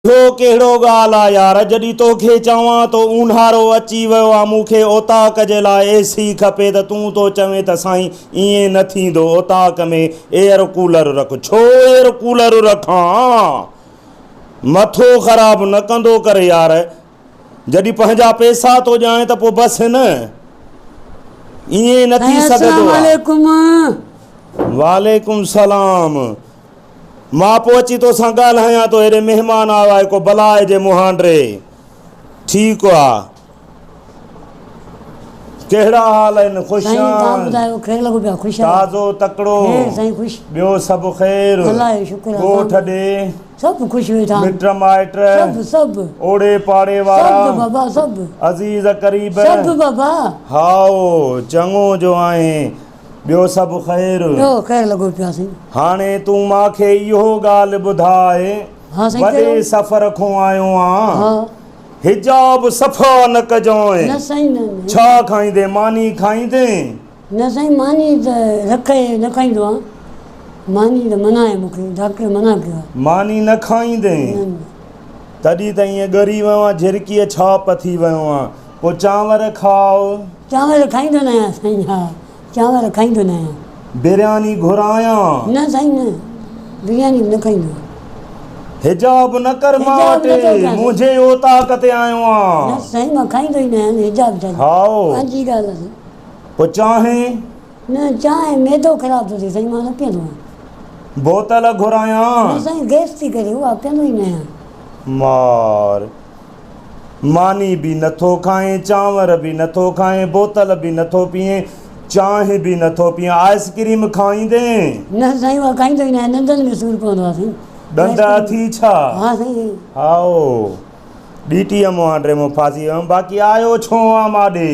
तो केड़ो गाल आ यार जडी तोखे चवां तो ऊन्हारो अची वियो आ मूंखे ओताक जे लाइ एसी खपे त तूं तो चवें त साईं ईअं न थींदो ओताक में एयर कूलर रख छो एयर कूलर रखां मथो ख़राब न कंदो करे यार जडी पंहिंजा पैसा तो ॼाणे त पोइ बस न ईअं न थी सघंदो वालेकुम सलाम मां पोइ अची तोसां ॻाल्हायां तो हेॾे महिमान आयो आहे को बलाए जे मुहांडरे ठीकु आहे कहिड़ा हाल आहिनि ख़ुशि ताज़ो तकिड़ो ॿियो सभु ख़ैर ॻोठ ॾे सभु ख़ुशि वेठा मिट माइट सभु ओड़े पाड़े वारा बाबा सभु अज़ीज़ क़रीब सभु बाबा हाओ चङो जो आहे ॿियो सभु ख़ैर ख़ैर लॻो पिया साईं हाणे तूं मूंखे इहो ॻाल्हि ॿुधाए वॾे सफ़र खां आयो आहियां हिजाब सफ़ा न कजांइ न साईं न छा खाईंदे मानी खाईंदे न साईं मानी त रखे न खाईंदो आहियां मानी त मना आहे मूंखे डॉक्टर मना कयो आहे मानी न खाईंदे तॾहिं त ईअं ॻरी वियो आहे झिरकीअ छाप थी वियो आहे पोइ चांवर खाओ चांवर खाईंदो न आहियां साईं हा चांवर खाईंदो न आहियां बिरयानी घुरायां न साईं न बिरयानी न खाईंदो हिजाब न कर मां वटि मुंहिंजे ओताक ते आयो आहियां न साईं मां खाईंदो ई न आहियां हिजाब छा हाओ पंहिंजी ॻाल्हि आहे पोइ चांहि न चांहि मैदो ख़राबु थो थिए साईं मां न पीअंदो आहियां बोतल घुरायां न साईं गैस थी करे उहा पीअंदो ई न आहियां मार मानी बि नथो खाए चांवर बि नथो खाए बोतल बि नथो पीए चांहि बि नथो पीए आइस्क्रीम खाईंदे न साईं उहा खाईंदो ई न आहियां ॾंदनि में सूरु पवंदो आहे साईं ॾंद अथी छा हा साईं हाओ डीटीअ मुहांडरे में फासी वियुमि बाक़ी आयो छो आहे मां ॾे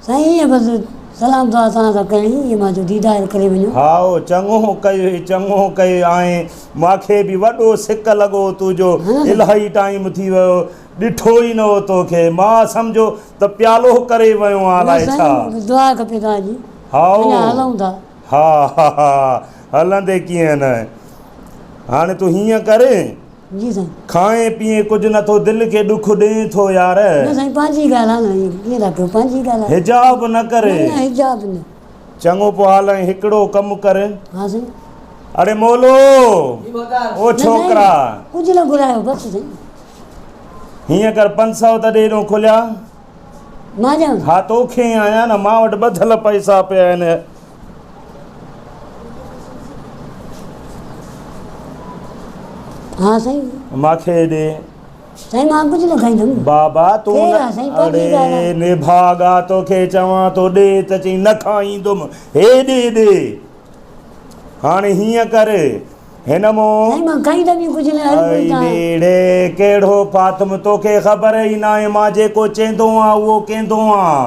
साईं ईअं बसि सलाम दुआ तव्हां सां कई ईअं मां जो दीदार करे वञो हाओ चङो कयो आहे मूंखे बि वॾो सिक लॻो तुंहिंजो इलाही टाइम थी वियो ॾिठो ई न हो तोखे मां सम्झो त प्यालो करे वियो आहियां अलाए छा दुआ खपे तव्हांजी हाओ हलूं था हा हलंदे कीअं न हाणे तूं हीअं करे जी साईं खाए पीए कुझु नथो दिलि खे ॾुख ॾे थो यार न साईं पंहिंजी ॻाल्हि आहे न कीअं था कयो पंहिंजी ॻाल्हि आहे हिजाब न करे न हिजाब न चङो पोइ हाल हिकिड़ो कमु कर हा साईं अरे मोलो ओ छोकिरा कुझु न घुरायो बसि साईं हीअं कर 500 त ॾेढो खुलिया मां ॼाण हा तोखे आहियां न मां वटि ॿधल पैसा पिया आहिनि हा साईं मूंखे ॾे साईं मां कुझु न खाईंदुमि बाबा तूं अड़े निभागा तोखे चवां तो ॾे त चई न खाईंदुमि हे ॾे हाणे हीअं कर हिन मां खाईंदुमि कुझु न कहिड़ो फातम तोखे ख़बर ई न आहे मां जेको चवंदो आहियां उहो कंदो आहियां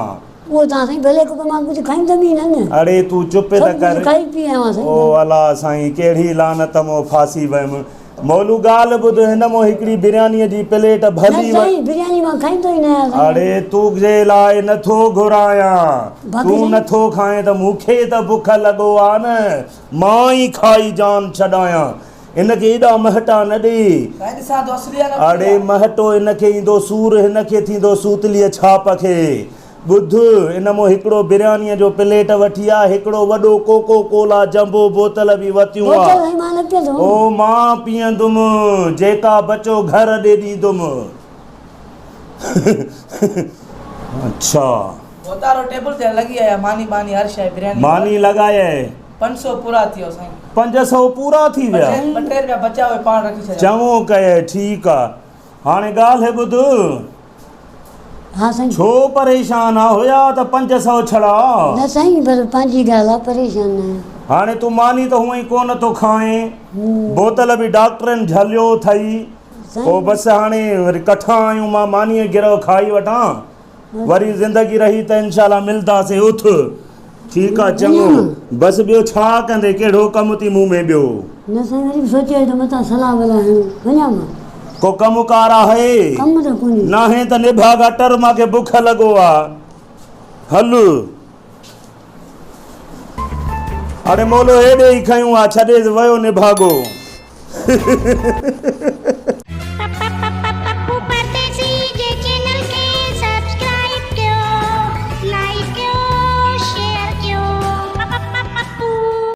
उहो तव्हां साईं भले मां कुझु खाईंदुमि ई न अड़े तूं चुप त कर खाई पी आहियां साईं ओ अला साईं कहिड़ी लानत मां फासी वियुमि मोलू ॻाल्हि ॿुध हिन मां हिकिड़ी बिरयानीअ जी प्लेट भली बिरयानी मां खाईंदो ई न आहियां अड़े तुंहिंजे लाइ नथो घुरायां तूं नथो खाए त मूंखे त बुख लॻो आहे न मां ई खाई जान छॾायां इनखे एॾा महटा न ॾे अड़े महटो इनखे ईंदो सूर हिनखे थींदो सूतलीअ छाप खे ॿुध इन मां हिकिड़ो बिरयानीअ जो प्लेट वठी आहे हिकिड़ो वॾो कोको कोला जंबो बोतल बि वरितियूं आहे ओ मां पीअंदुमि जेका बचो घर ॾे ॾींदुमि अच्छा टेबल ते लॻी आया मानी हर शइ बिरयानी मानी लॻाए 500 पूरा थियो साईं 500 पूरा थी विया 2 रुपया बचा हुए पाण रखी छॾिया चङो कये ठीकु आहे हाणे ॻाल्हि ॿुध हाँ साईं छो परेशान आ हुया त 500 छड़ा न साईं पर पंहिंजी ॻाल्हि आहे परेशान न हाणे तूं मानी त हुअं ई कोन थो खाए बोतल बि डॉक्टरनि झलियो अथई पोइ बसि हाणे वरी कठा आहियूं मां मानीअ गिरह खाई वठां वरी ज़िंदगी रही त इनशाला मिलंदासीं उथ ठीकु आहे चङो बसि ॿियो छा कंदे कहिड़ो कमु थी मुंहुं में ॿियो न साईं वरी सोचियो त मथां सलाह वञां मां को कमुकार आहे कम त कोन्हे न है त निभागा टर मूंखे बुख लॻो आहे हल अरे मोलो हेॾे ई खयूं आहे छॾे वियो निभागो